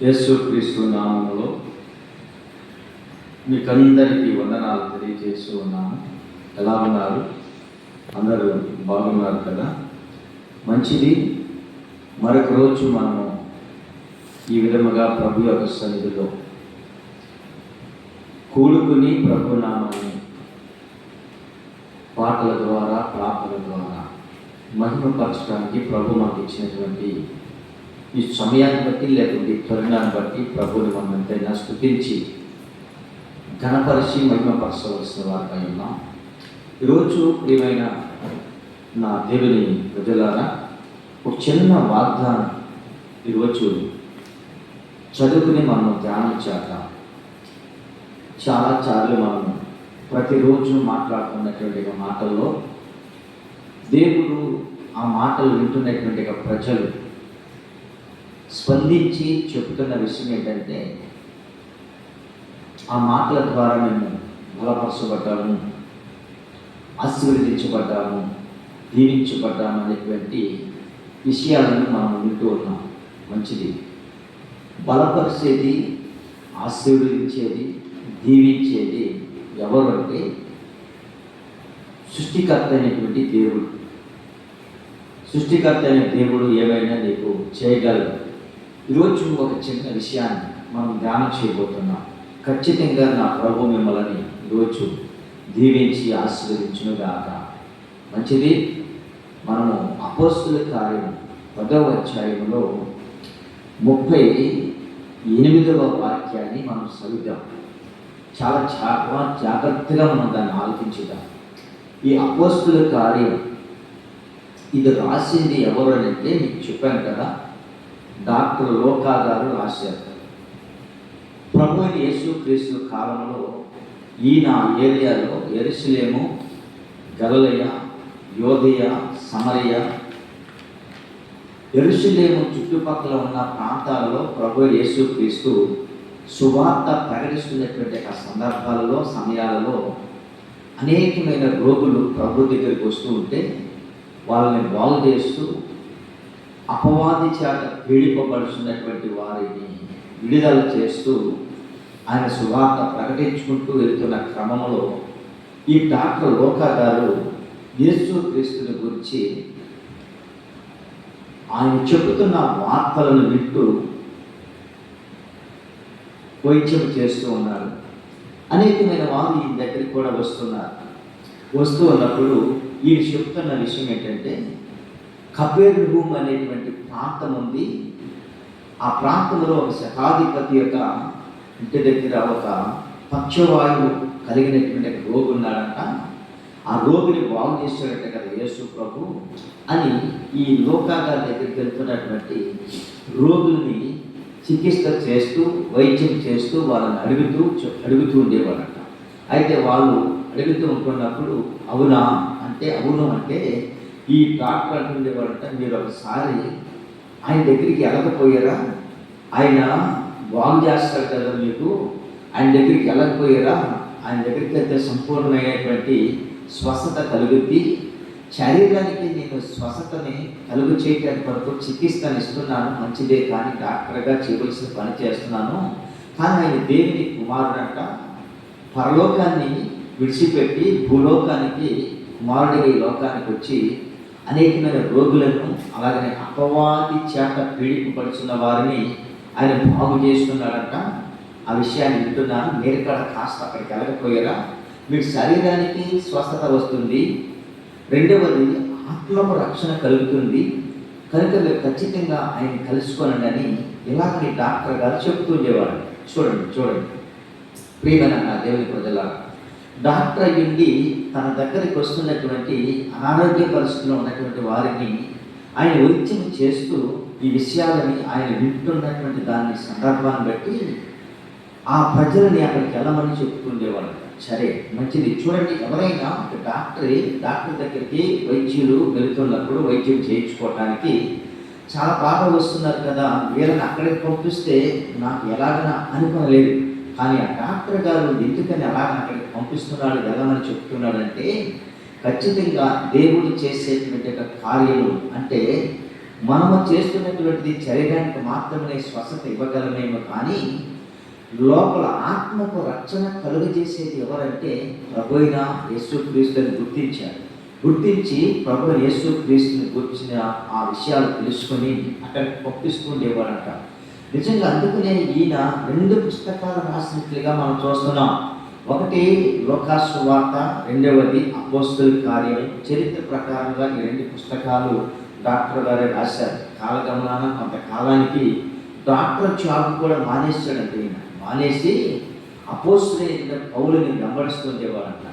యేసుక్రీస్తు నామములో మీకందరికీ వందనాలు తెలియజేస్తూ ఉన్నాను. ఎలా ఉన్నారు? అందరూ బాగున్నారు కదా? మంచిది. మరొక రోజు మనము ఈ విధముగా ప్రభు యొక్క సన్నిధిలో కూడుకుని ప్రభు నామాన్ని పాటల ద్వారా, ప్రార్థన ద్వారా మహిమపరచడానికి ప్రభు మాకు ఇచ్చినటువంటి ఈ సమయాన్ని బట్టి, లేకుంటే ఈ తరుణాన్ని బట్టి ప్రభుని మనం ఎంతైనా స్తుతించి ఘనపరిచి మహిమపరచవలసిన వారిపై ఉన్నాం. ఈరోజు ప్రియమైన నా దేవుని ప్రజలారా, ఒక చిన్న వాగ్దానం ఈరోజు చదువుకుని మనం ధ్యానం చేద్దాం. చాలాసార్లు మనం ప్రతిరోజు మాట్లాడుతున్నటువంటి మాటల్లో దేవుడు ఆ మాటలు వింటున్నటువంటి ప్రజలు స్పందించి చెబుతున్న విషయం ఏంటంటే, ఆ మాటల ద్వారా మేము బలపరచబడ్డాము, ఆశీర్వదించబడ్డాము, దీవించబడ్డాము అనేటువంటి విషయాలను మనం వింటూ ఉన్నాం. మంచిది. బలపరిచేది, ఆశీర్వదించేది, దీవించేది ఎవరు అంటే సృష్టికర్త అయినటువంటి దేవుడు. సృష్టికర్త అయిన దేవుడు ఏమైనా నీకు చేయగలడు. ఈరోజు ఒక చిన్న విషయాన్ని మనం ధ్యానం చేయబోతున్నాం. ఖచ్చితంగా నా ప్రభు మిమ్మల్ని ఈరోజు దీవించి ఆశీర్వదించునుగాక. మంచిది. మనము అపోస్తుల కార్యం 10వ అధ్యాయంలో 38వ వాక్యాన్ని మనం చదువుదాం. చాలా జాగ్రత్తగా మనం దాన్ని ఆలోచించుదాం. ఈ అపోస్తుల కార్యం ఇది రాసింది ఎవరు అని అంటే మీకు చెప్పాను కదా, డాక్టర్ లోకా గారు రాశారు. ప్రభు యేసుక్రీస్తు కాలంలో ఈయన ఏరియాలో యెరూషలేము, గలిలయ, యోదయ, సమరయ, యెరూషలేము చుట్టుపక్కల ఉన్న ప్రాంతాలలో ప్రభు యేసుక్రీస్తు సువార్త ప్రకటిస్తున్నటువంటి ఆ సందర్భాలలో, సమయాలలో అనేకమైన రోగులు ప్రభు దగ్గరికి వస్తూ ఉంటే వాళ్ళని బాగు చేస్తూ, అపవాది చేత పీడింపబడుతున్నటువంటి వారిని విడుదల చేస్తూ ఆయన సువార్త ప్రకటించుకుంటూ వెళ్తున్న క్రమంలో ఈ డాక్టర్ లోకా గారు యేసుక్రీస్తుని గురించి ఆయన చెబుతున్న వార్తలను వింటూ వైద్యం చేస్తూ ఉన్నారు. అనేకమైన వారు ఈ దగ్గరికి కూడా వస్తూ ఉన్నప్పుడు ఈయన చెప్తున్న విషయం ఏంటంటే, కపెర్నహూము అనేటువంటి ప్రాంతం ఉంది. ఆ ప్రాంతంలో ఒక శతాధిపతి యొక్క ఇంటి దగ్గర ఒక పక్షవాయువు కలిగినటువంటి రోగి ఉన్నాడంట. ఆ రోగిని బాగు చేశాడట కదా యేసు ప్రభు అని ఈ లోకా గారి దగ్గరికి వెళ్తున్నటువంటి రోగుల్ని చికిత్స చేస్తూ, వైద్యం చేస్తూ, వాళ్ళని అడుగుతూ ఉండేవాడట. అయితే వాళ్ళు అడుగుతూ ఉంటున్నప్పుడు అవునా అంటే, అవును అంటే ఈ డాక్టర్ అంటుండేవాడంట, మీరు ఒకసారి ఆయన దగ్గరికి వెళ్ళకపోయారా? ఆయన బాగు చేస్తాడు కదా మీకు, ఆయన దగ్గరికి వెళ్ళకపోయారా? ఆయన దగ్గరికి వెళ్తే సంపూర్ణమైనటువంటి స్వస్థత కలుగుద్ది. శరీరానికి నేను స్వస్థతని కలుగు చేయడానికి వరకు చికిత్సను ఇస్తున్నాను, మంచిదే. కానీ డాక్టర్గా చేయవలసిన పని చేస్తున్నాను. కానీ ఆయన దేవుని కుమారుడంట, పరలోకాన్ని విడిచిపెట్టి భూలోకానికి కుమారుడిగా ఈ లోకానికి వచ్చి అనేకమైన రోగులను, అలాగనే అపవాది చేత పీడింపబడుతున్న వారిని ఆయన బాగు చేస్తున్నాడంట. ఆ విషయాన్ని వింటున్నాను. మీరు కూడా కాస్త అక్కడికి వెళ్ళకపోయారా? మీకు శరీరానికి స్వస్థత వస్తుంది, రెండవది ఆత్మకు రక్షణ కలుగుతుంది, కనుక మీరు ఖచ్చితంగా ఆయన కలుసుకోనండి అని ఇలాగని డాక్టర్ గారు చెప్తూ ఉండేవాడు. చూడండి ప్రియమైన నా దేవుని ప్రజల, డాక్టర్ అయ్యింది తన దగ్గరికి వస్తున్నటువంటి అనారోగ్య పరిస్థితిలో ఉన్నటువంటి వారిని ఆయన వైద్యం చేస్తూ ఈ విషయాలని ఆయన వింటున్నటువంటి దాని సందర్భాన్ని బట్టి ఆ ప్రజలని అక్కడికి వెళ్ళమని చెప్పుకుండేవాడు. సరే, మంచిది. చూడండి, ఎవరైనా డాక్టర్ దగ్గరికి వైద్యులు వెళుతున్నప్పుడు వైద్యం చేయించుకోవడానికి చాలా బాగా వస్తున్నారు కదా, వీళ్ళని అక్కడికి పంపిస్తే నాకు ఎలాగైనా అనుకోలేదు. కానీ ఆ డాక్టర్ గారు ఎందుకని అలాగ అక్కడికి పంపిస్తున్నాడు, వెళ్ళమని చెప్తున్నాడంటే, ఖచ్చితంగా దేవుడు చేసేటువంటి కార్యము అంటే మనము చేస్తున్నటువంటిది శరీరానికి మాత్రమే స్వస్థత ఇవ్వగలమేమో, కానీ లోపల ఆత్మకు రక్షణ కలుగజేసేది ఎవరంటే ప్రభు అయిన యేసుక్రీస్తుని గుర్తించి ప్రభు యేసుక్రీస్తుని గురించిన ఆ విషయాలు తెలుసుకొని అక్కడికి పంపిస్తూ ఉండేవాడంట. నిజంగా అందుకనే ఈయన 2 పుస్తకాలు రాసినట్లుగా మనం చూస్తున్నాం. ఒకటి లోకాసు సువార్త, రెండవది అపోస్తలుల కార్యం. చరిత్ర ప్రకారంగా ఈ 2 పుస్తకాలు డాక్టర్ గారే రాశారు. కాలగమనాన కొంతకాలానికి డాక్టర్ జాబ్ కూడా మానేశాడంటే ఈయన. మానేసి అపోస్తలుడైన పౌలుని వెంబడిస్తుండేవాడంట.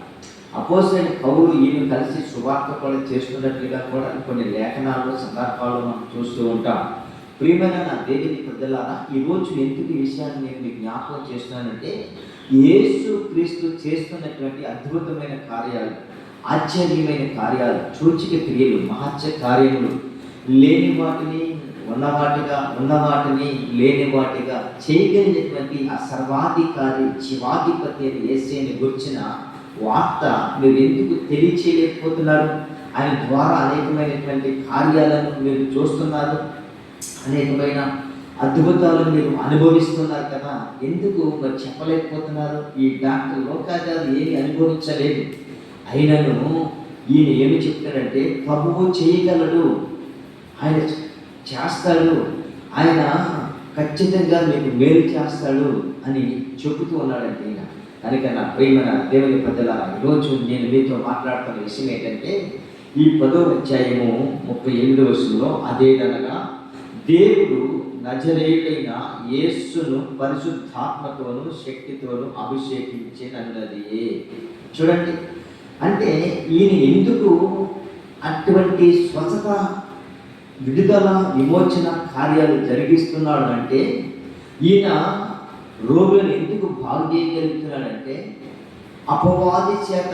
అపోస్తలుడైన పౌలు ఈయన కలిసి సువార్త కూడా చేస్తున్నట్లుగా కూడా కొన్ని లేఖనాల్లో సందర్భాల్లో మనం చూస్తూ ఉంటాం. ప్రియమైన నా దేవుని పెద్దలారా, ఈరోజు ఎందుకు ఈ విషయాన్ని నేను మీకు జ్ఞాపకం చేస్తున్నానంటే, యేసు క్రీస్తు చేస్తున్నటువంటి అద్భుతమైన కార్యాలు, ఆశ్చర్యమైన కార్యాలు, సూచక క్రియలు, మహత్య కార్యములు, లేని వాటిని ఉన్నవాటిని లేని వాటిగా చేయగలిగినటువంటి ఆ సర్వాధికారి జీవాధిపతి అని యేసుని గురించిన వార్త మీరు ఎందుకు తెలియచేయలేకపోతున్నారు? ఆయన ద్వారా అనేకమైనటువంటి కార్యాలను మీరు చూస్తున్నారు, అనేకమైన అద్భుతాలను మీరు అనుభవిస్తున్నారు కదా, ఎందుకు మరి చెప్పలేకపోతున్నారు? ఈ డాక్టర్ లోకాచారు ఏమి అనుభవించలేదు, అయినను ఈయన ఏమి చెప్తాడంటే ప్రభువు చేయగలడు, ఆయన చేస్తాడు, ఆయన ఖచ్చితంగా మీకు మేలు చేస్తాడు అని చెబుతూ ఉన్నాడంటే ఈయన. కనుక నా ప్రియమైన దేవుని పెద్దలారా, ఈరోజు నేను మీతో మాట్లాడుతున్న విషయం ఏంటంటే, ఈ 10వ అధ్యాయము 38వ వచనంలో అదేదనగా దేవుడు నజరేయుడైన యేసును పరిశుద్ధాత్మతోను శక్తితోను అభిషేకించినన్నది. చూడండి, అంటే ఈయన ఎందుకు అటువంటి స్వస్థత, విడుదల, విమోచన కార్యాలు జరిగిస్తున్నాడు అంటే, ఈయన రోగులను ఎందుకు బాగు చేయగలుగుతున్నాడంటే, అపవాది చేత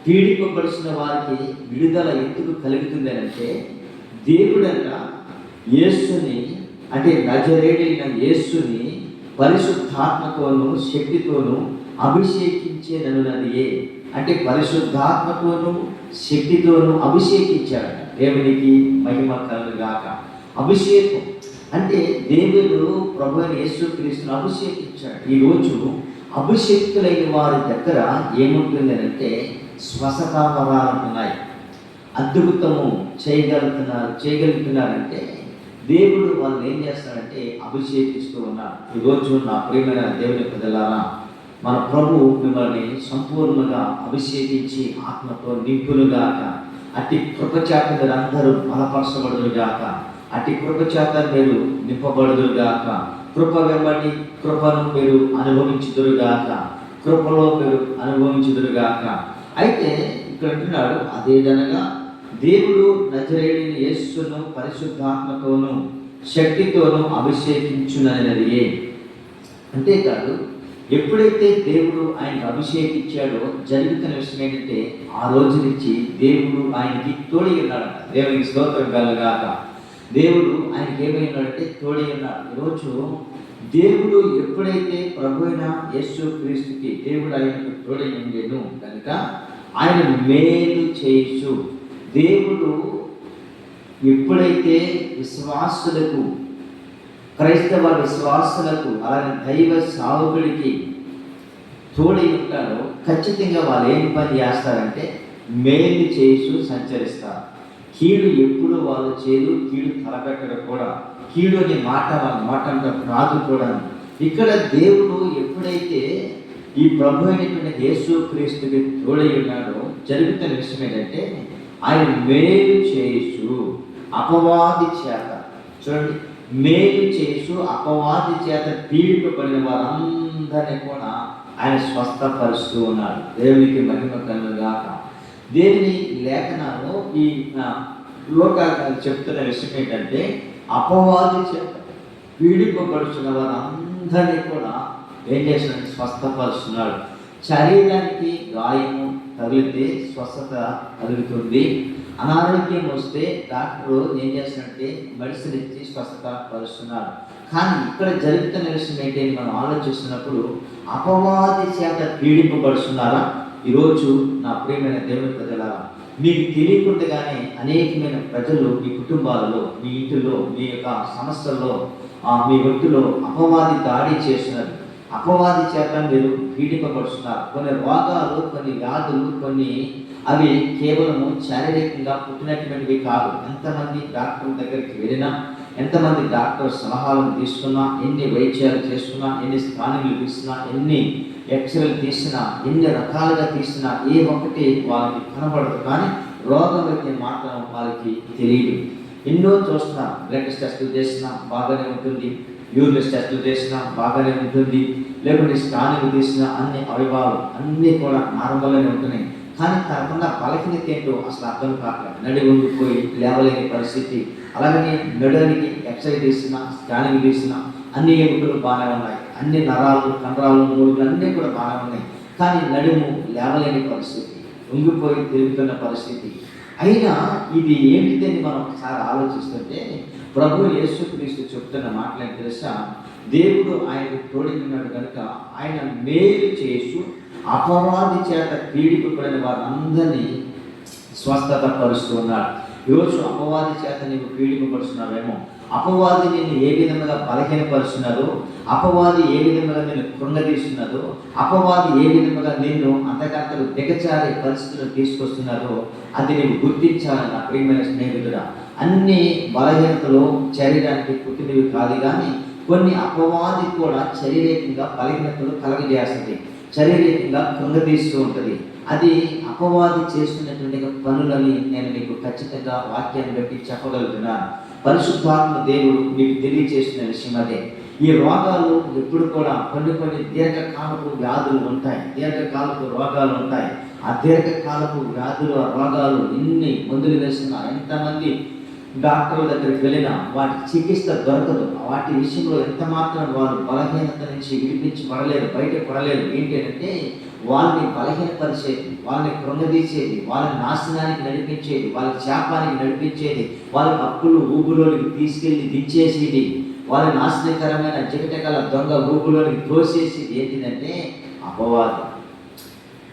పీడింపబడిన వారికి విడుదల ఎందుకు కలుగుతుంది అంటే, దేవుడంట యేసుని, అంటే నజరేయుడైన యేసుని పరిశుద్ధాత్మతోను శక్తితోను అభిషేకించేనన్నది. అంటే పరిశుద్ధాత్మతోను శక్తితోను అభిషేకించాడు. దేవునికి మహిమ కలుగుగాక. అభిషేకం అంటే దేవుడు ప్రభు యేసుక్రీస్తును అభిషేకించాడు. ఈరోజు అభిషేక్తులైన వారి దగ్గర ఏముంటుంది అంటే స్వస్థత వరాలు ఉన్నాయి, అద్భుతము చేయగలుగుతున్నారంటే దేవుడు వాళ్ళు ఏం చేస్తాడంటే అభిషేకిస్తూ ఉన్నారు. ఈరోజు నా ప్రియమైన దేవుని ప్రజలారా, మన ప్రభు మిమ్మల్ని సంపూర్ణంగా అభిషేకించి ఆత్మతో నింపునుగాక. అట్టి కృపచేత మీరు అందరూ బలపరచబడుదురుగాక. అట్టి కృపచేత మీరు నింపబడుదురుగాక. కృప వెంబడి కృపను మీరు అనుభవించుదురుగాక. కృపలో మీరు అనుభవించుదురుగాక. అయితే ఇక్కడ అంటున్నాడు, అదేదనగా దేవుడు నజరేయుడైన యేసును పరిశుద్ధాత్మతోను శక్తితోను అభిషేకించునన్నది. అంతేకాదు, ఎప్పుడైతే దేవుడు ఆయనకు అభిషేకించాడో జరుగుతున్న విషయం ఏంటంటే, ఆ రోజు నుంచి దేవుడు ఆయనకి తోడై ఉన్నాడంట. దేవునికి స్తోత్రం కలుగాక. దేవుడు ఆయనకి ఏమై ఉన్నాడంటే తోడై ఉన్నాడు. ఈరోజు దేవుడు ఎప్పుడైతే ప్రభు అయిన యేసుక్రీస్తుకి దేవుడు ఆయనకు తోడై ఉండేను కనుక ఆయన మేలు చేయొచ్చు. దేవుడు ఎప్పుడైతే విశ్వాసులకు, క్రైస్తవ విశ్వాసులకు, అలాగే దైవ సావుకుడికి తోడై ఉంటారో ఖచ్చితంగా వాళ్ళు ఏం పని చేస్తారంటే మేలు చేస్తూ సంచరిస్తారు. కీడు ఎప్పుడు వాళ్ళు చేయరు, కీడు తలపెట్టడం కూడా, కీడు అనే మాట రాదు కూడా. ఇక్కడ దేవుడు ఎప్పుడైతే ఈ ప్రభు అయినటువంటి యేసుక్రీస్తుకి తోడై ఉన్నాడో జరుగుతున్న విషయం ఏంటంటే ఆయన మేలు చేస్తూ అపవాది చేత, చూడండి, మేలు చేస్తూ అపవాది చేత పీడింపబడిన వారందరినీ కూడా ఆయన స్వస్థపరుస్తూ ఉన్నాడు. దేవునికి మహిమ కలుగుగాక. దేవుని లేఖనాల్లో ఈ లోకాలు చెప్తున్న విషయం ఏంటంటే అపవాది చేత పీడింపబడుతున్న వారందరినీ కూడా ఏం చేస్తున్నాడు? స్వస్థపరుస్తున్నాడు. శరీరానికి గాయము తగిలితే స్వస్థత కలుగుతుంది. అనారోగ్యం వస్తే డాక్టరు ఏం చేస్తున్నట్టే మెడిసిన్ ఇచ్చి స్వస్థత పరుస్తున్నాడు. కానీ ఇక్కడ జరుగుతున్న విషయం ఏంటి మనం ఆలోచిస్తున్నప్పుడు, అపవాది చేత పీడింపబడుతున్నారా? ఈరోజు నా ప్రియమైన దేవుని ప్రజలారా, మీకు తెలియకుండానే అనేకమైన ప్రజలు మీ కుటుంబాలలో, మీ ఇంటిలో, మీ యొక్క సమస్యల్లో, మీ ఒంటిలో అపవాది దాడి చేస్తున్నారు. అపవాది చేత మీరు పీడింపబడుతున్నారు. కొన్ని రోగాలు, కొన్ని వ్యాధులు, కొన్ని అవి కేవలము శారీరకంగా పుట్టినటువంటివి కాదు. ఎంతమంది డాక్టర్ దగ్గరికి వెళ్ళినా, ఎంతమంది డాక్టర్ సలహాలను తీసుకున్నా, ఎన్ని వైద్యాలు చేసుకున్నా, ఎన్ని స్కానింగ్లు తీసినా, ఎన్ని ఎక్స్రేలు తీసినా, ఎన్ని రకాలుగా తీసినా ఏ ఒక్కటి వాళ్ళకి కనబడదు. కానీ రోగం అయితే మాత్రం వాళ్ళకి తెలియదు. ఎన్నో చూస్తున్నా, బ్లడ్ టెస్టులు చేసినా బాగానే ఉంటుంది, యూరిన్ టెస్టులు చేసినా బాగానే ఉంటుంది, లేకుంటే స్కానింగ్ తీసినా అన్ని అవయవాలు అన్నీ కూడా నార్మల్గానే ఉంటున్నాయి. కానీ తనకున్న బలహీనత ఏంటో అసలు అర్థం కావట్లేదు. నడి ఉండిపోయి లేవలేని పరిస్థితి. అలాగని నడునికి ఎక్స్రే తీసినా, స్కానింగ్ తీసినా అన్ని ఎముకలు బాగానే ఉన్నాయి, అన్ని నరాలు, కండరాలు, మూడులు అన్నీ కూడా బాగానే ఉన్నాయి. కానీ నడుము లేవలేని పరిస్థితి, ఉంగిపోయి తిరుగుతున్న పరిస్థితి. అయినా ఇది ఏమిటని మనం ఒకసారి ఆలోచిస్తుంటే, ప్రభు యేసుక్రీస్తు చెప్తున్న మాటలు తెలుసా? దేవుడు ఆయనకు తోడుకున్నాడు కనుక ఆయన మేలు చేసు అపవాది చేత పీడిపబడిన వారందరినీ స్వస్థత పరుస్తూ ఉన్నాడు. ఈరోజు అపవాది చేత నీవు పీడింపబడుతున్నావేమో, అపవాది నిన్ను ఏ విధంగా బలహీనపరుస్తున్నదో, అపవాది ఏ విధంగా నిన్ను కృంగదీస్తున్నదో, అపవాది ఏ విధంగా నిన్ను అంతకంతకు దిగజారే పరిస్థితులు తీసుకొస్తున్నదో అది నీవు గుర్తించాలి నా ప్రియమైన స్నేహితుడా. అన్ని బలహీనతలు శరీరానికి పుట్టినవి కాదు, కానీ కొన్ని అపవాది కూడా శారీరకంగా బలహీనతలు కలగజేస్తుంది, శారీరకంగా కృంగదీస్తూ ఉంటుంది. అది అపవాది చేస్తున్నటువంటి పనులని నేను మీకు ఖచ్చితంగా వాక్యాన్ని బట్టి చెప్పగలుగుతున్నాను. పరిశుద్ధాత్మ దేవుడు మీకు తెలియజేస్తున్న విషయం అదే. ఈ రోగాలు ఎప్పుడు కూడా కొన్ని దీర్ఘకాలపు వ్యాధులు ఉంటాయి, దీర్ఘకాలపు రోగాలు ఉంటాయి. ఆ దీర్ఘకాలపు వ్యాధులు, ఆ రోగాలు ఎన్ని మందులు వేసినా, ఎంతమంది డాక్టర్ల దగ్గరికి వెళ్ళినా వాటి చికిత్స దొరకదు. వాటి విషయంలో ఎంత మాత్రం వారు బలహీనత నుంచి విడిపించబడలేరు, బయటపడలేరు. ఏంటంటే వాళ్ళని బలహీనపరిచేది, వాళ్ళని కృంగదీసేది, వాళ్ళని నాశనానికి నడిపించేది, వాళ్ళ శాపానికి నడిపించేది, వాళ్ళకి అప్పులు ఊబులోనికి తీసుకెళ్ళి దించేసేది, వాళ్ళ నాశనకరమైన జిగటగల దొంగ ఊబులోనికి తోసేసేది ఏంటిదంటే అపవాది.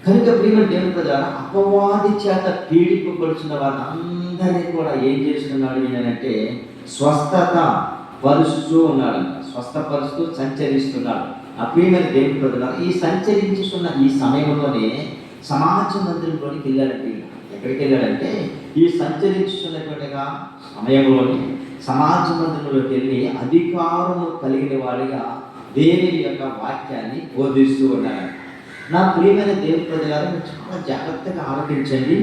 కనుక ప్రియమైన దేవుని ప్రజలారా, అపవాది చేత పీడింపబడుతున్న వారందరినీ కూడా ఏం చేస్తున్నాడు అంటే స్వస్థత పరుస్తూ ఉన్నాడు, స్వస్థపరుస్తూ సంచరిస్తున్నాడు. ఆ ప్రియమైన దేవుని ప్రజలారా, ఈ సంచరించుతున్న ఈ సమయంలోనే సమాజ మందిరంలోనికి వెళ్ళాడండి. ఎక్కడికి వెళ్ళాడంటే ఈ సంచరించుతున్నటువంటి సమయంలోనే సమాజ మందిరంలోకి వెళ్ళి అధికారము కలిగిన వాడిగా దేవుని యొక్క వాక్యాన్ని బోధిస్తూ ఉన్నాడు. నా ప్రియమైన దేవుని ప్రజలారా, మీరు చాలా జాగ్రత్తగా ఆలోచించండి.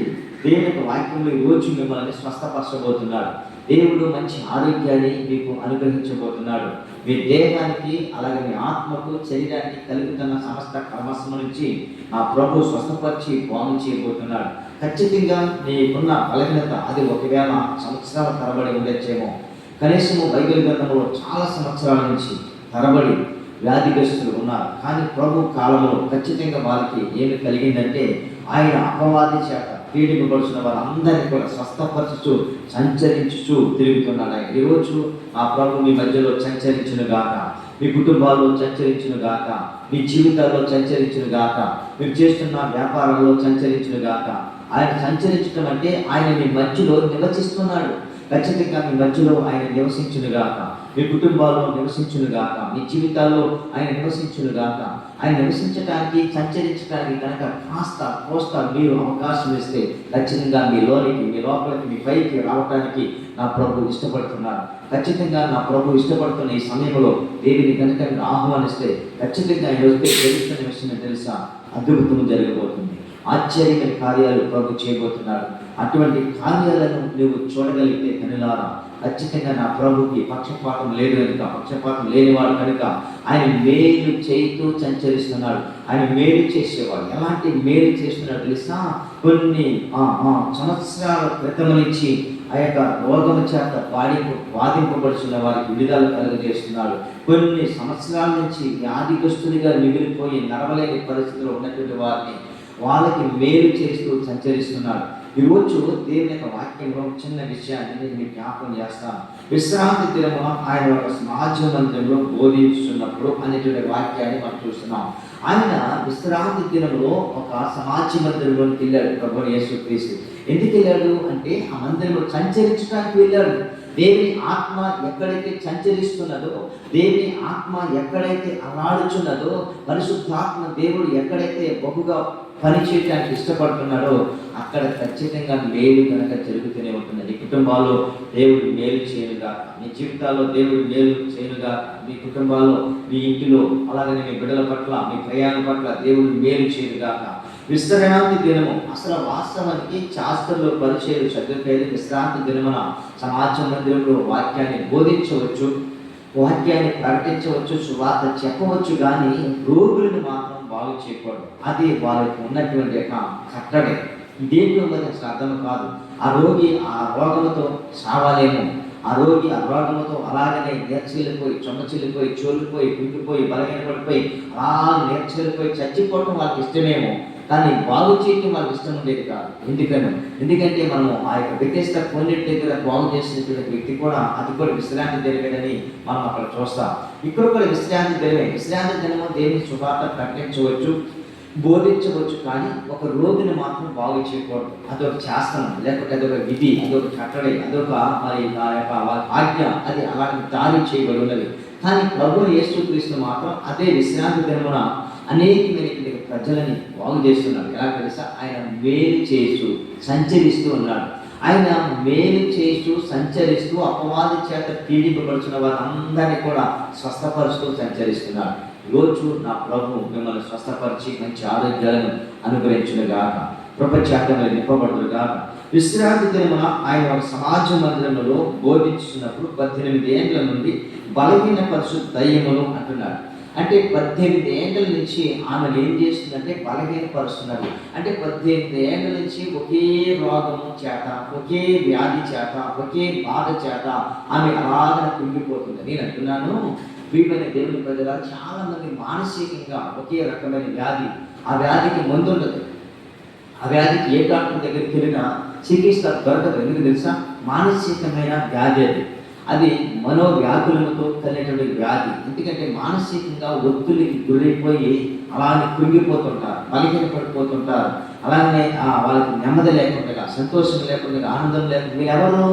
దేవుని యొక్క వాక్యంలో ఈరోజు మిమ్మల్ని స్వస్థపరచబోతున్నాడు. దేవుడు మంచి ఆరోగ్యాన్ని మీకు అనుగ్రహించబోతున్నాడు. మీ దేహానికి, అలాగే మీ ఆత్మకు, శరీరానికి కలుగుతున్న సమస్త కర్మస్మ నుంచి ఆ ప్రభు స్వస్థపరిచి బాగు చేయబోతున్నాడు. ఖచ్చితంగా నీకున్న బలహీనత అది ఒకవేళ సంవత్సరాల తరబడి ఉండొచ్చేమో, కనీసము బైబిల్ గ్రంథంలో చాలా సంవత్సరాల నుంచి తరబడి వ్యాధిగ్రస్తులు ఉన్నారు. కానీ ప్రభు కాలంలో ఖచ్చితంగా వారికి ఏమి కలిగిందంటే ఆయన అపవాది చేత పీడింపబడుతున్న వారందరినీ కూడా స్వస్థపరచుచు సంచరించుచు తిరుగుతున్నాడు. ఆయన ఈరోజు ఆ ప్రభు మీ మధ్యలో సంచరించును గాక, మీ కుటుంబాల్లో సంచరించును గాక, మీ జీవితాల్లో సంచరించును గాక, మీరు చేస్తున్న వ్యాపారంలో సంచరించును గాక. ఆయన సంచరించడం అంటే ఆయన మీ మధ్యలో నివసిస్తున్నాడు. ఖచ్చితంగా మీ మధ్యలో ఆయన నివసించునుగాక, మీ కుటుంబాల్లో నివసించునుగాక, మీ జీవితాల్లో ఆయన నివసించునుగాక. ఆయన నివసించడానికి, సంచరించడానికి కనుక కాస్త మీరు అవకాశం ఇస్తే ఖచ్చితంగా మీ లోనికి, మీ లోపలికి, మీ పైకి రావడానికి నా ప్రభు ఇష్టపడుతున్నారు. ఖచ్చితంగా నా ప్రభు ఇష్టపడుతున్న ఈ సమయంలో దేవుని కనుక ఆహ్వానిస్తే ఖచ్చితంగా ఆయన వస్తే తెలుస్తున్న విషయం తెలుసా, అద్భుతం జరగబోతుంది, ఆశ్చర్యమైన కార్యాలు ప్రభు చేయబోతున్నాడు. అటువంటి కార్యాలను నువ్వు చూడగలిగితే కనులారా, ఖచ్చితంగా నా ప్రభుకి పక్షపాతం లేదు కనుక, పక్షపాతం లేనివాడు కనుక ఆయన మేలు చేస్తూ సంచరిస్తున్నాడు. ఆయన మేలు చేసేవాడు. ఎలాంటి మేలు చేస్తున్నాడు తెలుసా? కొన్ని సంవత్సరాల క్రితం నుంచి ఆ యొక్క రోగం చేత బాధింపబడుతున్న వారికి విడుదల కలుగజేస్తున్నాడు. కొన్ని సంవత్సరాల నుంచి వ్యాధిగ్రస్తునిగా మిగిలిపోయి నడవలేని పరిస్థితిలో ఉన్నటువంటి వారిని వాళ్ళకి మేలు చేస్తూ సంచరిస్తున్నాడు. ఈరోజు దేవుని యొక్క వాక్యంలో చిన్న విషయాన్ని నేను మీకు జ్ఞాపకం చేస్తాను. విశ్రాంతి దినమున ఆయన ఒక సమాజ మందిరంలో బోధిస్తున్నప్పుడు అనేటువంటి వాక్యాన్ని మనం చూస్తున్నాం. ఆయన విశ్రాంతి దినంలో ఒక సమాజ మందిరంలోకి వెళ్ళాడు ప్రభువు యేసుక్రీస్తు. ఎందుకు వెళ్ళాడు అంటే ఆ మందిరంలో సంచరించడానికి వెళ్ళాడు. దేవుని ఆత్మ ఎక్కడైతే సంచరిస్తున్నదో, దేవుని ఆత్మ ఎక్కడైతే అలాడుచున్నదో, పరిశుద్ధాత్మ దేవుడు ఎక్కడైతే బహుగా పనిచేయడానికి ఇష్టపడుతున్నాడో అక్కడ ఖచ్చితంగా మేలు కనుక జరుగుతూనే ఉంటుంది. నీ కుటుంబాల్లో దేవుడు మేలు చేయనుగా, మీ జీవితాల్లో దేవుడు మేలు చేయనుగా, మీ కుటుంబాల్లో, మీ ఇంటిలో, అలాగనే మీ బిడ్డల పట్ల, మీ ప్రయాణం పట్ల దేవుడు మేలు చేయనుగాక. విశ్రాంతి దినము అసలు వాస్తవానికి శాస్త్రంలో పరిచయం చదువుకేది విశ్రాంతి దినమున సమాజ మందిరంలో వాక్యాన్ని బోధించవచ్చు, వాక్యాన్ని ప్రకటించవచ్చు, సువార్త చెప్పవచ్చు, కానీ రోగులను మాత్రం బాగు చేయకూడదు. అది వాళ్ళకి ఉన్నటువంటి యొక్క కట్టడే. ఇదేంటో మరి అసలు అర్థం కాదు. ఆ రోగి ఆ రోగముతో సావాలేమో, ఆ రోగి ఆ రోగముతో అలాగనే నేర్చెల్లిపోయి, చెమ్మచెల్లిపోయి, చోలిపోయి, కుంగిపోయి, బలహీనపడిపోయి అలా నేర్చెల్లిపోయి చచ్చిపోవటం వాళ్ళకి ఇష్టమేమో, కానీ బాగు చేయటం వాళ్ళకి ఇష్టం ఉండేది కాదు. ఎందుకంటే మనం ఆ యొక్క వ్యక్తిస్త కొన్నిటి దగ్గర బాగు చేసినటువంటి వ్యక్తి కూడా అది కూడా విశ్రాంతి జరిగేదని మనం అక్కడ చూస్తాం. ఇక్కడ కూడా విశ్రాంతి జరిగే. విశ్రాంతి దినము దేవుని సువార్త ప్రకటించవచ్చు, బోధించవచ్చు, కానీ ఒక రోగిని మాత్రం బాగు చేయకూడదు. అదొక శాస్త్రం, లేకపోతే అదొక విధి, అదొక కట్టడి, అదొక మరి ఆ యొక్క ఆజ్ఞ, అది అలాగే దారి చేయబడి ఉన్నది. కానీ ప్రభువు యేసుక్రీస్తు మాత్రం అదే విశ్రాంతి దినమున అనేకమైనటువంటి ప్రజలని బాగు చేస్తున్నాడు. ఎలా తెలుసా? ఆయన మేలు చేస్తూ సంచరిస్తూ ఉన్నాడు. ఆయన మేలు చేస్తూ సంచరిస్తూ అపవాది చేత పీడింపబడుతున్న వారందరినీ కూడా స్వస్థపరుస్తూ సంచరిస్తున్నాడు. ఈరోజు నా ప్రభు మిమ్మల్ని స్వస్థపరిచి మంచి ఆరోగ్యాలను అనుగ్రహించునుగాక, ప్రపంచాత్మలో నింపబడునుగాక. విశ్రాంతి దినమున ఆయన ఒక సమాజ మందిరంలో బోధించుతున్నప్పుడు 18 ఏళ్ల నుండి బలహీన పరుచు దయ్యములు అంటున్నాడు. అంటే 18 ఏళ్ల నుంచి ఆమె ఏం చేస్తుందంటే బలహీనపరుస్తున్నది. అంటే 18 ఏళ్ల నుంచి ఒకే రోగము చేత, ఒకే వ్యాధి చేత, ఒకే బాధ చేత ఆమె అలాగనే కుంగిపోతుంది. నేను అంటున్నాను, వీళ్ళని దేవుని ప్రజల చాలా మంది మానసికంగా ఒకే రకమైన వ్యాధి, ఆ వ్యాధికి మందు ఉండదు, ఆ వ్యాధికి ఏ డాక్టర్ దగ్గరికి వెళ్ళినా చికిత్స దొరకదు. ఎందుకు తెలుసా? మానసికమైన వ్యాధి అది. అది మనోవ్యాధులతో కలిగినటువంటి వ్యాధి. ఎందుకంటే మానసికంగా ఒత్తిడికి గురైపోయి అలానే కృంగిపోతుంటారు, బలహీన పడిపోతుంటారు. అలాగే వాళ్ళకి నెమ్మది లేకుండా, సంతోషం లేకుండా, ఆనందం లేకుండా ఎవరు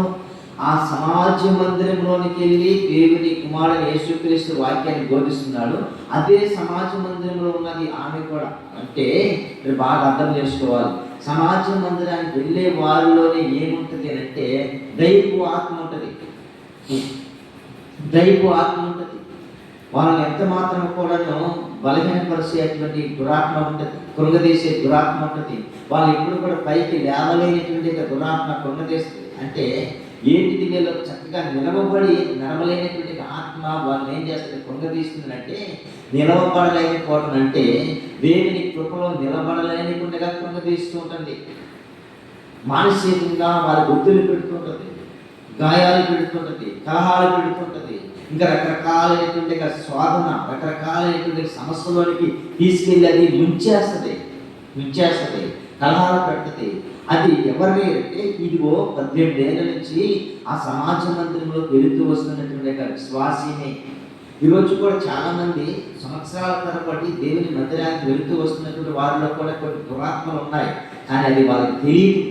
ఆ సమాజ మందిరంలోనికి వెళ్ళి దేవుని కుమారుని యేసుక్రీస్తు వాక్యాన్ని బోధిస్తున్నాడు. అదే సమాజ మందిరంలో ఉన్నది ఆమె కూడా. అంటే మీరు బాగా అర్థం చేసుకోవాలి. సమాజ మందిరానికి వెళ్ళే వారిలోనే ఏముంటుంది అంటే దైవ ఆత్మ ఉంటుంది, దైవ ఆత్మ ఉంటుంది. వాళ్ళని ఎంత మాత్రం కూడాను బలహీనపరిచేటువంటి దురాత్మ ఉంటుంది, కృంగదీసే దురాత్మ ఉంటుంది. వాళ్ళు ఎప్పుడు కూడా పైకి లేవలేనటువంటి దురాత్మ కృంగదీస్తుంది. అంటే ఏంటిది? వీళ్ళు చక్కగా నిలవబడి నడవలేనటువంటి ఆత్మ వాళ్ళని ఏం చేస్తుంది? కృంగదీస్తుందంటే నిలవబడలేకపోవడం అంటే దేవుని కృపలో నిలబడలేనికుండా కృంగదీస్తూ ఉంటుంది. మానసికంగా వాళ్ళ ఒత్తిడి పెడుతుంటుంది, గాయాలు పెడుతుంటుంది, కలహాలు పెడుతుంటుంది, ఇంకా రకరకాలైనటువంటి శోధన, రకరకాలైనటువంటి సమస్యలోనికి తీసుకెళ్ళి అది ముంచేస్తుంది, కలహాలు పెడుతుంది. అది ఎవరి అంటే ఇదిగో 18 ఏళ్ళ నుంచి ఆ సమాజ మందిరంలో వెళుతూ వస్తున్నటువంటి విశ్వాసీనే. ఈరోజు కూడా చాలా మంది సంవత్సరాల తరబడి దేవుని మందిరానికి వెళుతూ వస్తున్నటువంటి వారిలో కూడా కొన్ని దురాత్మలు ఉన్నాయి. కానీ అది వాళ్ళకి తెలియదు,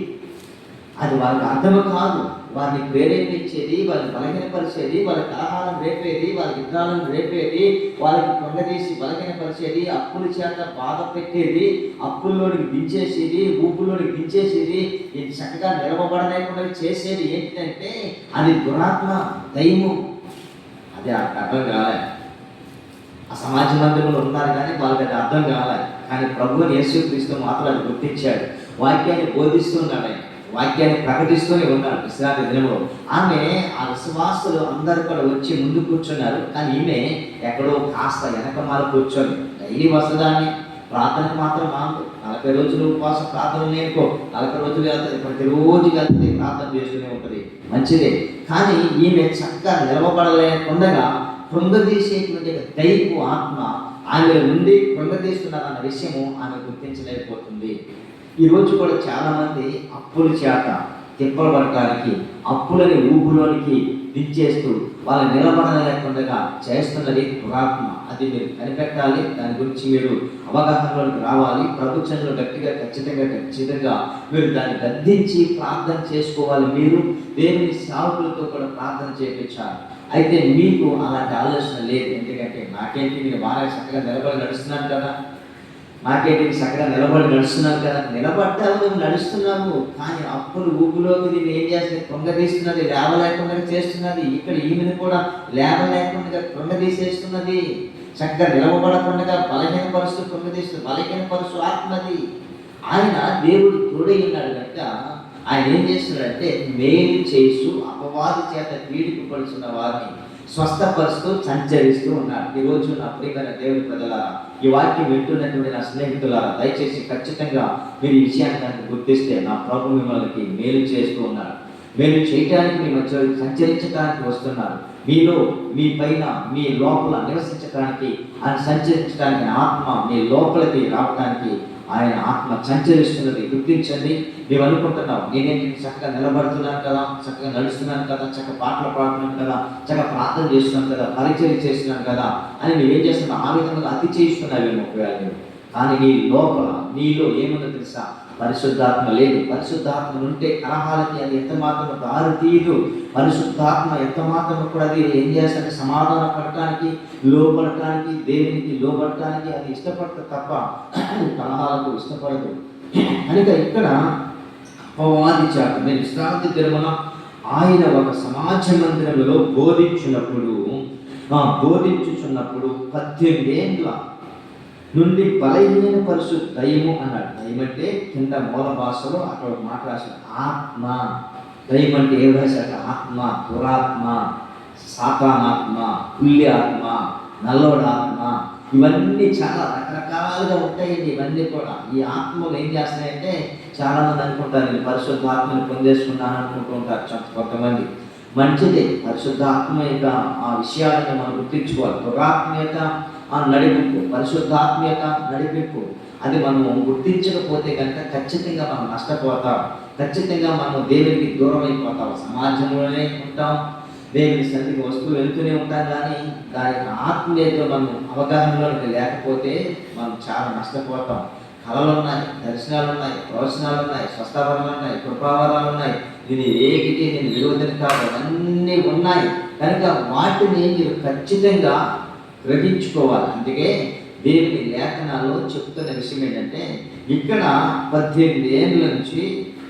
అది వాళ్ళకి అర్థం కాదు. వారిని ప్రేరేపించేది, వాళ్ళని బలహీనపరిచేది, వాళ్ళ కలహాలను రేపేది, వాళ్ళ యుద్ధాలను రేపేది, వాళ్ళకి కొండదీసి బలహీనపరిచేది, అప్పుల చేత బాధ పెట్టేది, అప్పుల్లోనికి దించేసేది, ఊపుల్లోనికి దించేసేది, ఇది చక్కగా నిలవబడలేకుండా చేసేది ఏంటంటే అది దురాత్మ, దైవం. అది అర్థం కాలే. ఆ సమాజ మందిరంలో ఉన్నారు కానీ వాళ్ళకి అది అర్థం కాలే. కానీ ప్రభువుని యేసుక్రీస్తు మాత్రం అది గుర్తించాడు. వాక్యాన్ని బోధిస్తున్నాడు, ఆయన వాక్యాన్ని ప్రకటిస్తూనే ఉన్నాడు విశ్రాంతి దినంలో. ఆమె ఆ విశ్వాసులు అందరూ కూడా వచ్చి ముందు కూర్చున్నారు. కానీ ఈమె ఎక్కడో కాస్త వెనకమాల కూర్చొని డైలీ వస్తుందాన్ని ప్రార్థనకు మాత్రం మాకు 40 రోజులు ఉపవాసం ప్రార్థన నేర్కో, 40 రోజులు వెళ్తుంది, ప్రతిరోజు వెళ్తుంది, ప్రార్థన చేస్తూనే ఉంటుంది, మంచిదే. కానీ ఈమె చక్కగా నిలవబడలేకుండా కృంగదీసేటువంటి దైవ ఆత్మ ఆమె నుండి కృంగదీస్తున్నారన్న విషయము ఆమె గుర్తించలేకపోతుంది. ఈరోజు కూడా చాలామంది అప్పుల చేత తిప్పబడటానికి, అప్పులని ఊబులోనికి దించేస్తూ వాళ్ళు నిలబడలేకుండా చేస్తున్నది దురాత్మ. అది మీరు కనిపెట్టాలి. దాని గురించి మీరు అవగాహనలోకి రావాలి. ప్రభుత్వంలో ఖచ్చితంగా మీరు దాన్ని గద్దించి ప్రార్థన చేసుకోవాలి. మీరు దేవుని సేవకులతో కూడా ప్రార్థన చేయించాలి. అయితే మీకు అలాంటి ఆలోచన లేదు. ఎందుకంటే నాకేంటి, నేను బాగా చక్కగా నిలబడి నడుస్తున్నాను కదా, నిలబడ్డావు, నువ్వు నడుస్తున్నావు. కానీ అప్పులు ఊపులోకి నేను ఏం చేస్తుంది, కృంగదీస్తున్నది, లేవలేకుండా చేస్తున్నది. ఇక్కడ ఈమెను కూడా లేవలేకుండా కృంగదీసేస్తున్నది. చక్కగా నిలవబడకుండా బలహీనపరుస్తూ కృంగదీస్తుంది. బలహీనపరుస్తూ ఆత్మది. ఆయన దేవుడు తోడై ఉన్నాడు కనుక ఆయన ఏం చేస్తున్నాడంటే మేలు చేస్తూ అపవాది చేత పీడిపడుతున్న వారిని స్వస్థపరుస్తూ సంచరిస్తూ ఉన్నాడు. ఈరోజు నా ప్రియమైన దేవుని ప్రజలారా, ఈ వాక్యం వింటున్నటువంటి నా స్నేహితులారా, దయచేసి ఖచ్చితంగా మీరు ఈ విషయాన్ని గుర్తిస్తే నా ప్రభు మిమ్మల్ని మేలు చేస్తూ ఉన్నాడు. మేలు చేయడానికి మీ మధ్య సంచరించడానికి వస్తున్నారు. మీలో, మీ పైన, మీ లోపల నివసించడానికి, ఆయన సంచరించడానికి, ఆత్మ మీ లోపలికి రావడానికి ఆయన ఆత్మ సంచరిస్తున్నది. గుర్తించండి. నీవు అనుకుంటున్నావు, నేనేంటి చక్కగా నిలబడుతున్నాను కదా, చక్కగా నడుస్తున్నాను కదా, చక్కగా పాటలు పాడుతున్నాను కదా, చక్కగా ప్రార్థన చేస్తున్నాను కదా, పరిచయం చేస్తున్నాను కదా అని నువ్వేం చేస్తున్నావు? ఆ విధంగా అతి చేస్తున్నావేమో ఒకవేళ. కానీ నీ లోపల, నీలో ఏముందో తెలుసా? పరిశుద్ధాత్మ లేదు. పరిశుద్ధాత్మ ఉంటే కలహాలకి అది ఎంత మాత్రం దారి తీయదు. పరిశుద్ధాత్మ ఎంత మాత్రం కూడా అది ఏం చేస్తే సమాధాన పడటానికి, లోపడటానికి, దేవునికి లోబడటానికి అది ఇష్టపడదు తప్ప కలహాలకు ఇష్టపడదు. కనుక ఇక్కడ అపవాది చేత నేను విశ్రాంతి దినమున ఆయన ఒక సమాజ మందిరంలో బోధించుచున్నప్పుడు 18 ఏండ్ల నుండి బలహీన పరుసు దయము అన్నాడు. దయ్యం అంటే కింద మూల భాషలో అక్కడ మాట రాశాడు ఆత్మ. దయ్యం అంటే ఏ రాశాడు? ఆత్మ, దురాత్మ, సాతానాత్మ, పుల్యాత్మ, నల్లోడాత్మ, ఇవన్నీ చాలా రకరకాలుగా ఉంటాయండి. ఇవన్నీ కూడా ఈ ఆత్మలు ఏం చేస్తాయంటే, చాలామంది అనుకుంటారు నేను పరిశుద్ధాత్మని పొందేసుకున్నాను అనుకుంటూ ఉంటారు కొంతమంది. మంచిదే, పరిశుద్ధాత్మ యొక్క ఆ విషయాలను మనం గుర్తించుకోవాలి. దురాత్మ యొక్క ఆ నడిపింపు, పరిశుద్ధాత్మ యొక్క నడిపింపు అది మనం గుర్తించకపోతే కనుక ఖచ్చితంగా మనం నష్టపోతాం. ఖచ్చితంగా మనం దేవునికి దూరం అయిపోతాం. సమాజంలోనే ఉంటాం, దేవుని సన్నిధికి వస్తూ వెళ్తూనే ఉంటాం. కానీ దాని యొక్క ఆత్మీయతలో మనం అవగాహనలోకి లేకపోతే మనం చాలా నష్టపోతాం. కళలు ఉన్నాయి, దర్శనాలు ఉన్నాయి, ప్రవచనాలు ఉన్నాయి, స్వస్థవరాలు ఉన్నాయి, కృపావరాలు ఉన్నాయి. దీని ఏకిటి నేను విరోధం కాదు, అన్నీ ఉన్నాయి. కనుక వాటిని మీరు ఖచ్చితంగా గ్రహించుకోవాలి. అందుకే దేవుని లేఖనాల్లో చెప్తున్న విషయం ఏంటంటే, ఇక్కడ 18 ఏళ్ళ నుంచి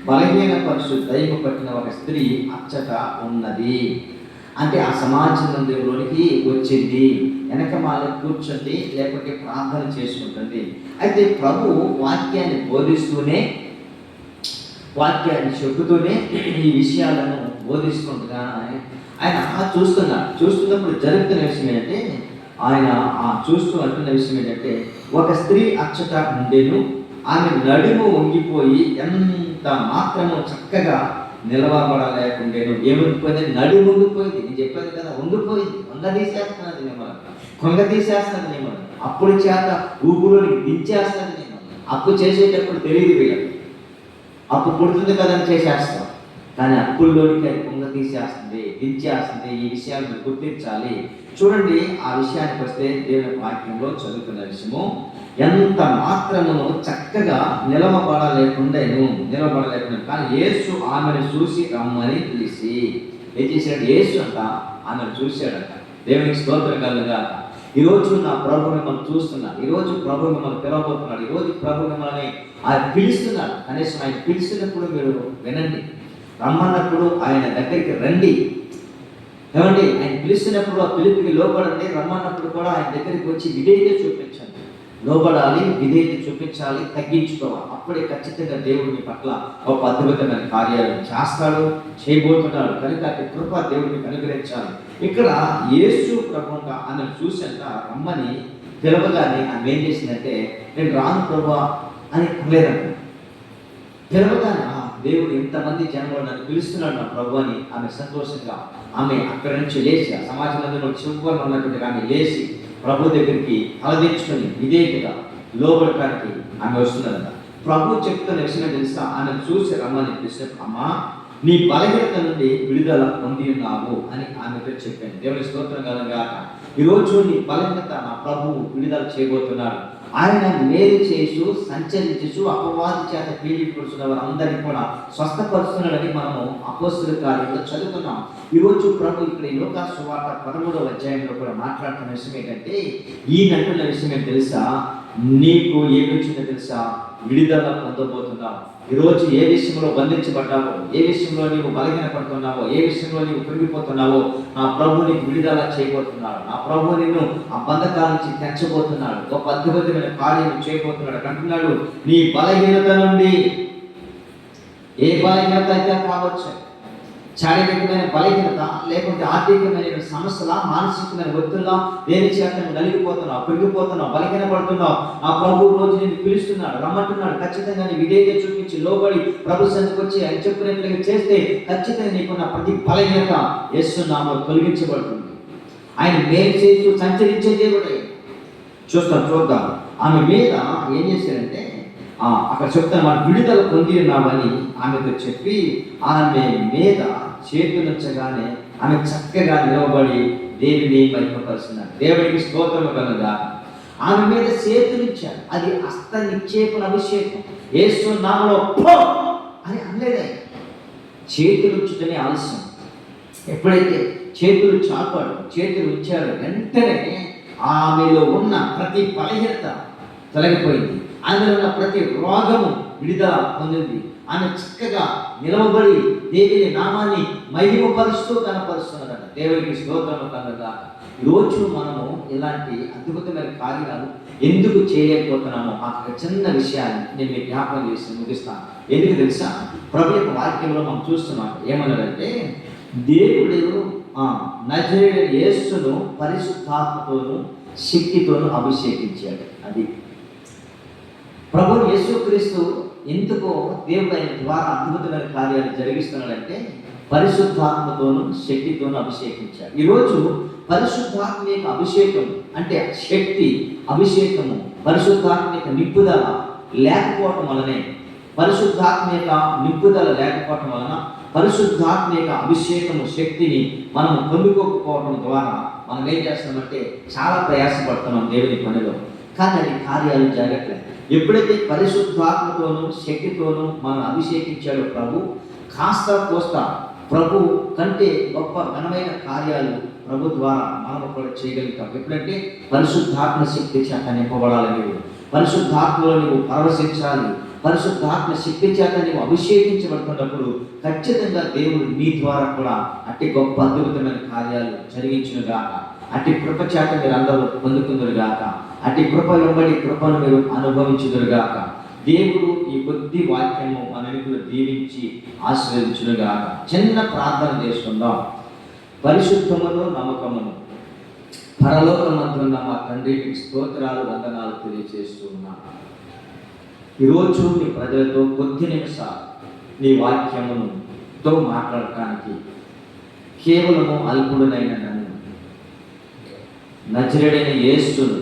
బలహీన పరుసు దయ్యము పట్టిన ఒక స్త్రీ అచ్చట ఉన్నది. అంటే ఆ సమాజ మందిరంలోనికి వచ్చింది, వెనక మాల కూర్చుంది, లేకపోతే ప్రార్థన చేసుకుంటుంది. అయితే ప్రభు వాక్యాన్ని బోధిస్తూనే, వాక్యాన్ని చెబుతూనే ఈ విషయాలను బోధిస్తుండగానే ఆయన చూస్తున్నప్పుడు జరుగుతున్న విషయం ఏంటంటే, ఆయన చూస్తూ అంటున్న విషయం ఏంటంటే, ఒక స్త్రీ అచ్చట ఉండేను, ఆమె నడుము వంగిపోయి ఎంత మాత్రము చక్కగా నిలవబడలేకుండేను. ఏముండిపోయింది? నడుము వంగిపోయింది. నేను చెప్పాను కదా, వంగిపోయింది. తీసేస్తున్నది మిమ్మల్ని, తీసేస్తున్నది మిమ్మల్ని, అప్పుడు చేత ఊపులోని దించేస్తున్నది మిమ్మల్ని. అప్పు చేసేటప్పుడు తెలియదు వీళ్ళకి, అప్పు పుడుతుంది కదని చేసేస్తాం. కానీ అప్పుల్లోనికి అది తీసేస్తుంది, దించేస్తుంది. ఈ విషయాలను గుర్తించాలి. చూడండి, ఆ విషయానికి వస్తే దేవుని వాక్యంలో చదువుతున్న విషయము, ఎంత మాత్రమును చక్కగా నిలవబడలేకుండా. కానీ యేసు ఆమెను చూసి రమ్మని పిలిచి ఏం చేశాడు? యేసు అంట ఆమెను చూశాడంట. దేవునికి స్తోత్రం కలుగుగాక. ఈరోజు నా ప్రభు మిమ్మల్ని చూస్తున్నాడు. ఈరోజు ప్రభు మిమ్మల్ని పిలవబోతున్నాడు. ఈరోజు ప్రభు మిమ్మల్ని ఆయన పిలుస్తున్నాడు. కనీసం ఆయన పిలిచినప్పుడు మీరు వినండి. రమ్మన్నప్పుడు ఆయన దగ్గరికి రండి. ఏమండి? ఆయన పిలుస్తున్నప్పుడు ఆ పిలుపుకి లోబడండి. రమ్మన్నప్పుడు కూడా ఆయన దగ్గరికి వచ్చి విధేయత చూపించండి. లోబడాలి, విధేయత చూపించాలి, తగ్గించుకోవాలి. అప్పుడే ఖచ్చితంగా దేవుడి మీ పట్ల ఒక అద్భుతమైన కార్యాలను చేస్తాడు, చేయబోతున్నాడు. కనుక అతి కృప దేవుడికి అనుగ్రహించాలి. ఇక్కడ యేసు ప్రభువుగా ఆమెను చూసంట రమ్మని పిలవగానే ఆమె ఏం చేసిందంటే, నేను రాను ప్రభు అని లేదంట. పిలవగానే దేవుడు ఇంతమంది జనంలో నన్ను పిలుస్తున్నాడు నా ప్రభు అని ఆమె సంతోషంగా ఆమె అక్కడి నుంచి లేచి, ఆ సమాజ మందిరంలో చివరిలో ఉన్నటువంటి ఆమె లేచి ప్రభు దగ్గరికి తలదించుకొని విధేయతగా లోబడటానికి ఆమె వస్తున్నదంట. ప్రభు చెప్తున్న విషయం తెలుసా, ఆమె చూసి రమ్మని పిలిచినప్పుడు, అమ్మా నీ బలహీనత నుండి విడుదల పొంది ఉన్నావు అని ఆమెతో చెప్పాను. దేవుని స్తోత్రం కలుగాక. ఈరోజు నీ బలహీనత నా ప్రభువు విడుదల చేయబోతున్నాడు. ఆయన మేలు చేస్తూ సంచరించు అపవాది చేత పీడిపడుతున్న వారందరినీ కూడా స్వస్థపరుస్తున్నాడని మనము అపోస్తలుల కార్యంలో చదువుతున్నాం. ఈరోజు ప్రభు ఇక్కడ ఈ లోకా సువార్త 13వ అధ్యాయంలో కూడా మాట్లాడుతున్న విషయం ఏంటంటే, ఈయనంటున్న విషయం ఏంటి తెలుసా, నీకు ఏమి వచ్చిందో తెలుసా, విడుదల పొందబోతున్నావు. ఈరోజు ఏ విషయంలో బంధించబడ్డావో, ఏ విషయంలో నీవు బలహీన పడుతున్నావో, ఏ విషయంలో నీవు కృంగిపోతున్నావో, నా ప్రభు నీకు విడుదల చేయబోతున్నాడు. నా ప్రభు నిన్ను ఆ బంధకాల నుంచి తెచ్చబోతున్నాడు. గొప్ప అద్భుతమైన కార్యం చేయబోతున్నాడు అంటున్నాడు. నీ బలహీనత నుండి, ఏ బలహీనత అయితే కావచ్చు, శారీరకమైన బలహీనత, లేకుంటే ఆర్థికమైన సమస్యల, మానసికమైన ఒత్తిళ్ళ, దేని చేత నలిగిపోతున్నావు, పెరిగిపోతున్నావు, బలహీన పడుతున్నావు. ఆ ప్రభు రోజు నేను పిలుస్తున్నాడు, రమ్మంటున్నాడు. ఖచ్చితంగా నీ విధేయత చూపించి లోబడి ప్రభు సన్నిధికి వచ్చి ఆయన చెప్పినట్లుగా చేస్తే ఖచ్చితంగా నీకున్న ప్రతి బలహీనత యేసు నామములో తొలగించబడుతుంది. ఆయన మేలు చేస్తూ సంచరించే దేవుడే. చూద్దాం. ఆమె మీద ఏం చేశారంటే, అక్కడ చెప్తాను, మనం విడుదల పొంది ఉన్నామని ఆమెతో చెప్పి ఆమె మీద చేతులుంచగానే ఆమె చక్కగా నిలవబడి దేవుని మహిమపరుస్తున్నారు. దేవునికి స్తోత్రము కలుగా. ఆమె మీద చేతులిచ్చారు. అది హస్త నిక్షేపణ అభిషేకం. యేసు నామములో పో అని అనలేదు. చేతులు ఉంచుటనే ఆలస్యం. ఎప్పుడైతే చేతులు చాపాడు, చేతులు ఉంచాడు, వెంటనే ఆమెలో ఉన్న ప్రతి బలహీనత తొలగిపోయింది. ఆమెలో ఉన్న ప్రతి రోగము విడుదల పొందింది. ఆమె చక్కగా నిలవబడి దేవుని నామాన్ని మహిమపరుస్తూ కనపరుస్తున్నదట. దేవునికి స్తోత్రము కలుగుగా. ఈరోజు మనము ఇలాంటి అద్భుతమైన కార్యాలు ఎందుకు చేయలేకపోతున్నామో ఆ చిన్న విషయాన్ని నేను మీకు జ్ఞాపకం చేసి ముగిస్తాను. ఎందుకు తెలుసా, ప్రభు యొక్క వాక్యంలో మనం చూస్తున్నాం. ఏమన్నాడంటే, దేవుడు నజరేయుడైన యేసును పరిశుద్ధాత్మతోను శక్తితోను అభిషేకించాడు. అది ప్రభు యేసుక్రీస్తు ఎందుకో దేవుడు ఆయన ద్వారా అద్భుతమైన కార్యాలు జరిగిస్తున్నాడంటే పరిశుద్ధాత్మతోను శక్తితోను అభిషేకించాడు. ఈరోజు పరిశుద్ధాత్మ యొక్క అభిషేకం అంటే శక్తి, అభిషేకము, పరిశుద్ధాత్మ యొక్క నింపుదల లేకపోవటం వలనే, పరిశుద్ధాత్మ యొక్క నింపుదల లేకపోవటం వలన, పరిశుద్ధాత్మ యొక్క అభిషేకము శక్తిని మనం పొందుకోకపోవడం ద్వారా మనం ఏం చేస్తామంటే చాలా ప్రయాసపడుతున్నాం దేవుని పనిలో, కానీ అది కార్యాలు జరగట్లేదు. ఎప్పుడైతే పరిశుద్ధాత్మతోనూ శక్తితోనూ మనం అభిషేకించాడో ప్రభు, కాస్త కోస్త ప్రభు కంటే గొప్ప ఘనమైన కార్యాలు ప్రభు ద్వారా మనం కూడా చేయగలుగుతాం. ఎప్పుడంటే పరిశుద్ధాత్మ శక్తి చేత నింపబడాలి. నీవు పరిశుద్ధాత్మలో నీవు పరవశించాలి. పరిశుద్ధాత్మ శక్తి చేత నీవు అభిషేకించబడుతున్నప్పుడు ఖచ్చితంగా దేవుడు నీ ద్వారా కూడా అట్టి గొప్ప అద్భుతమైన కార్యాలు జరిగించునుగాక. అట్టి కృప చేత మీరు అందరూ పొందుకుందురుగాక. అట్టి కృప వెంబడి కృపను మీరు అనుభవించుదురుగాక. దేవుడు ఈ కొద్ది వాక్యము మనకు దీవించి ఆశీర్వదించునుగాక. చిన్న ప్రార్థన చేసుకుందాం. పరిశుద్ధమును నమ్మకమును పరలోకమందున్న మా తండ్రికి స్తోత్రాలు, వందనాలు తెలియజేస్తూ ఉన్నాను. ఈరోజు నీ ప్రజలతో కొద్ది నిమిషాలు నీ వాక్యముతో మాట్లాడటానికి కేవలము అల్పుడునైన నన్ను నజరేయుడైన యేసును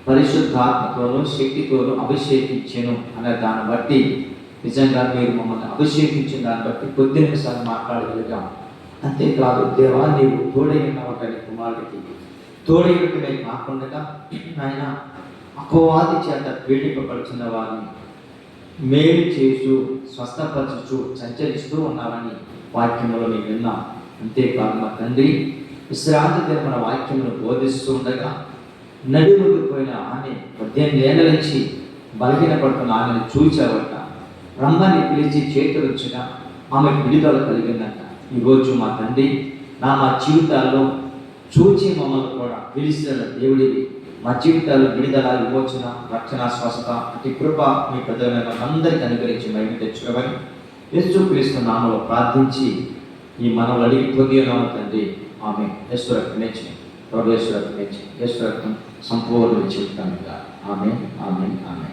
పరిశుద్ధాత్మతోనూ శక్తితోనూ అభిషేకించెను అనే దాన్ని బట్టి నిజంగా మీరు మమ్మల్ని అభిషేకించిన దాన్ని బట్టి కొద్ది నిమిషాలు మాట్లాడగలిగాం. అంతేకాదు దేవా, నీవు తోడైన ఒకరి కుమారుడికి తోడైనట్టునే కాకుండా ఆయన అపవాది చేత పీడింపబడుతున్న వారిని మేలు చేస్తూ స్వస్థపరచుచు సంచరిస్తూ ఉన్నారని వాక్యంలో మేము విన్నాం. అంతేకాదు మా తండ్రి, విశ్రాంతి దినమున వాక్యమును బోధిస్తూ ఉండగా నడిముడిపోయిన ఆమె 18 ఏళ్ళ నుంచి బలహీనపడుతున్న ఆమెను చూచావట. రమ్మని పిలిచి చేతులుచ్చగా ఆమెకు విడుదల కలిగిందంట. ఈరోజు మా తండ్రి, మా జీవితాల్లో చూచి మమ్మల్ని కూడా పిలిచిన దేవుడివి. మా జీవితాల్లో విడుదల, విమోచన, రక్షణ, స్వస్థత, అతి కృప మీ ప్రజలను అందరికీ అనుగ్రహించి మహిమ తెచ్చుకోవని యేసుక్రీస్తు నామములో ప్రార్థించి ఈ మనవులు అడిగి పొంది ఉన్నాము తండ్రి. ఆమె యేసురక్తం మెచ్చి, ప్రభు యేసురక్తం మెచ్చి, యేసురక్తం సంపూర్ణ చెప్తాను. ఆమె ఆమె ఆమె.